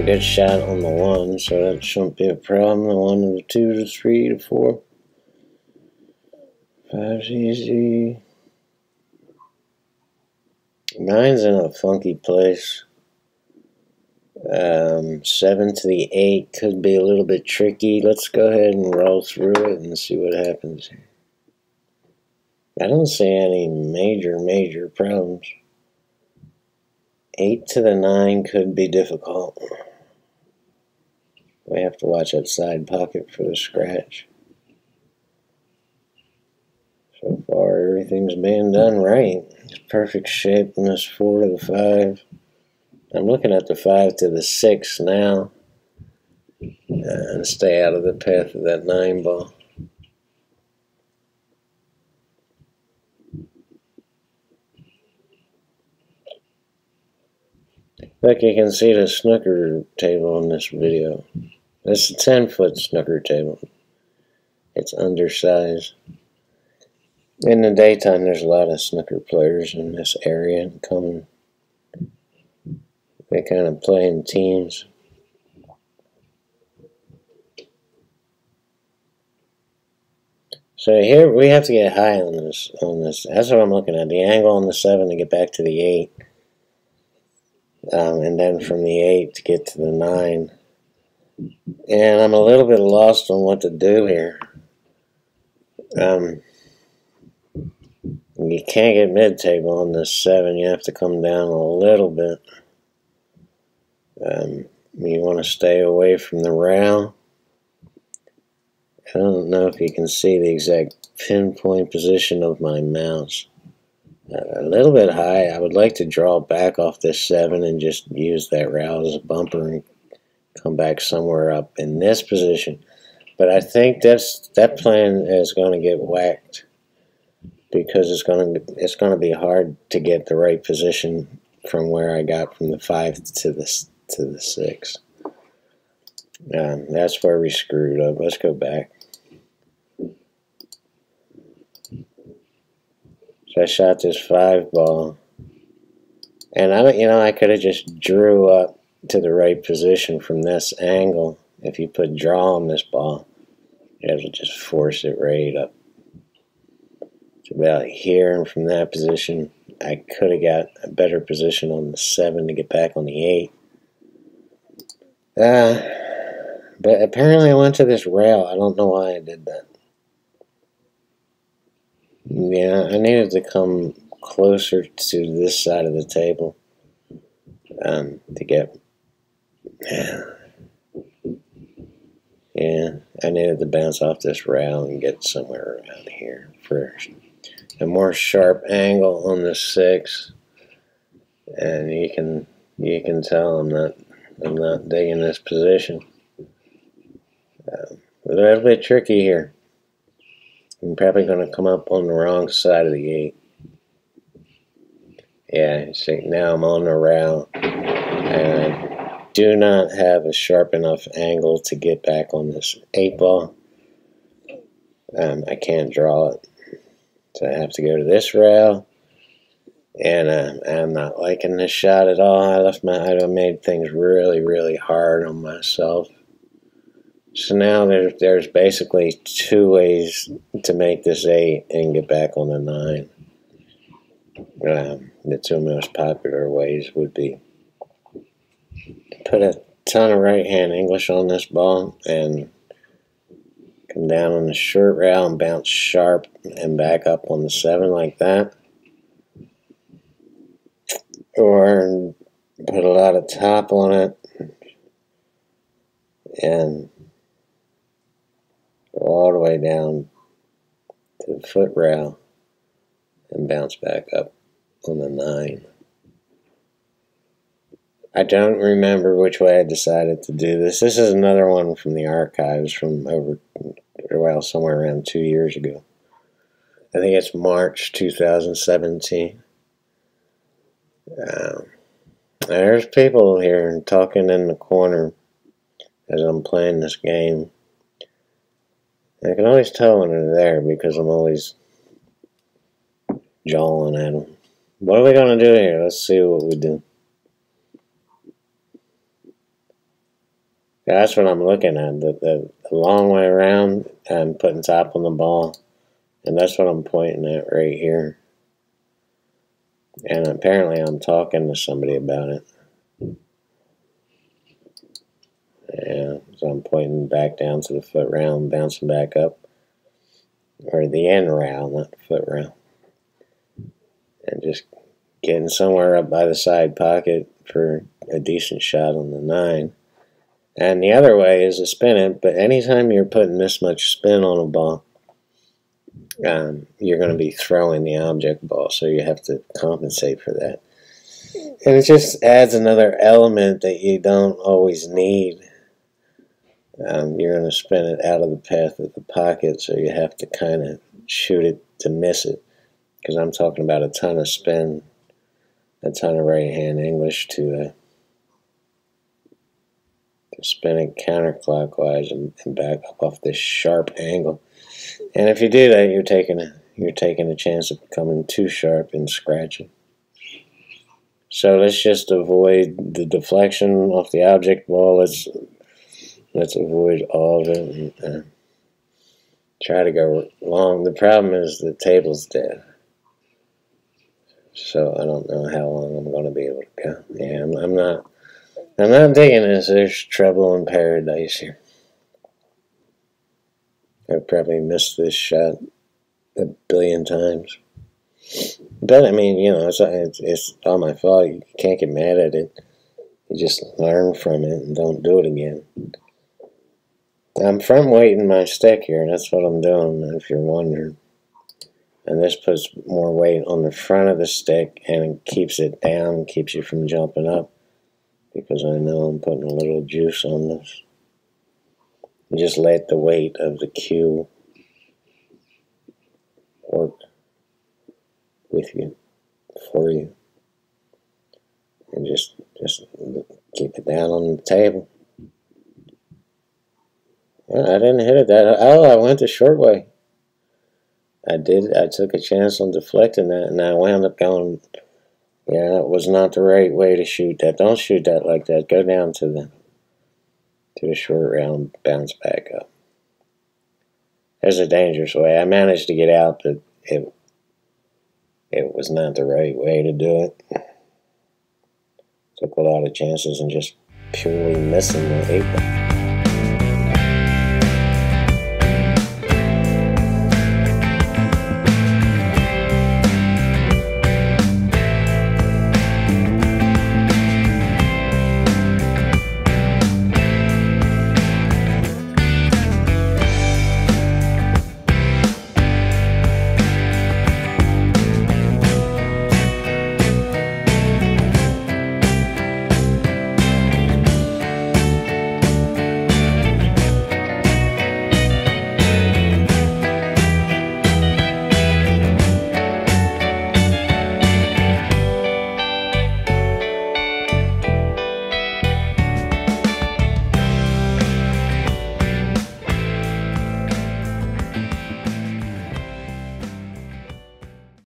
a good shot on the 1, so that shouldn't be a problem. The 1 to the 2 to 3 to 4. 5's easy. 9's in a funky place. 7 to the 8 could be a little bit tricky. Let's go ahead and roll through it and see what happens. I don't see any major problems. 8 to the 9 could be difficult. We have to watch that side pocket for the scratch. So far, everything's being done right. It's perfect shape in this 4 to the 5. I'm looking at the 5 to the 6 now. And stay out of the path of that 9 ball. Like you can see the snooker table in this video. This is a 10-foot snooker table. It's undersized. In the daytime, there's a lot of snooker players in this area and coming. They kind of play in teams. So here we have to get high on this. That's what I'm looking at. The angle on the 7 to get back to the 8. And then from the 8 to get to the 9. And I'm a little bit lost on what to do here. You can't get mid-table on this 7. You have to come down a little bit. You want to stay away from the rail. I don't know if you can see the exact pinpoint position of my mouse. A little bit high. I would like to draw back off this 7 and just use that rail as a bumper and come back somewhere up in this position. But I think that plan is going to get whacked because it's going to be hard to get the right position from where I got from the 5 to the 6. That's where we screwed up. Let's go back. So I shot this 5 ball, and I could have just drew up to the right position from this angle. If you put draw on this ball, you have to just force it right up to about here, and from that position, I could have got a better position on the 7 to get back on the 8. But apparently I went to this rail. I don't know why I did that. Yeah, I needed to come closer to this side of the table to get... Yeah, I needed to bounce off this rail and get somewhere around here for a more sharp angle on the 6. And you can tell I'm not digging this position. A little bit tricky here. I'm probably going to come up on the wrong side of the 8. Yeah, see, now I'm on the rail, and I do not have a sharp enough angle to get back on this 8 ball. I can't draw it, so I have to go to this rail, and I'm not liking this shot at all. I made things really hard on myself. So now there's basically 2 ways to make this 8 and get back on the 9. The 2 most popular ways would be put a ton of right-hand English on this ball and come down on the short rail and bounce sharp and back up on the 7 like that. Or put a lot of top on it and go all the way down to the foot rail and bounce back up on the 9. I don't remember which way I decided to do this. This is another one from the archives from somewhere around 2 years ago. I think it's March 2017. There's people here talking in the corner as I'm playing this game. I can always tell when they're there because I'm always jawing at them. What are we going to do here? Let's see what we do. Yeah, that's what I'm looking at. The long way around, I'm putting top on the ball. And that's what I'm pointing at right here. And apparently I'm talking to somebody about it. Yeah, so I'm pointing back down to the foot round, bouncing back up. Or the end rail, not the foot rail. And just getting somewhere up by the side pocket for a decent shot on the 9. And the other way is to spin it, but anytime you're putting this much spin on a ball, you're going to be throwing the object ball, so you have to compensate for that. And it just adds another element that you don't always need. You're going to spin it out of the path of the pocket, so you have to kind of shoot it to miss it. Because I'm talking about a ton of spin, a ton of right-hand English to spin it counterclockwise and back up off this sharp angle. And if you do that, you're taking a chance of becoming too sharp and scratching. So let's just avoid the deflection off the object ball. Let's avoid all of it and try to go long. The problem is the table's dead. So I don't know how long I'm going to be able to go. Yeah, I'm not digging this. There's trouble in paradise here. I've probably missed this shot a billion times. But I mean, you know, it's all my fault. You can't get mad at it. You just learn from it and don't do it again. I'm front weighting my stick here. That's what I'm doing, if you're wondering. And this puts more weight on the front of the stick and it keeps it down, keeps you from jumping up. Because I know I'm putting a little juice on this. You just let the weight of the cue work with you, for you. And just keep it down on the table. Well, I didn't hit it that. Oh, I went the short way. I did. I took a chance on deflecting that, and I wound up going. Yeah, it was not the right way to shoot that. Don't shoot that like that. Go down to the short round, bounce back up. There's a dangerous way. I managed to get out, but it was not the right way to do it. Took a lot of chances and just purely missing the 8.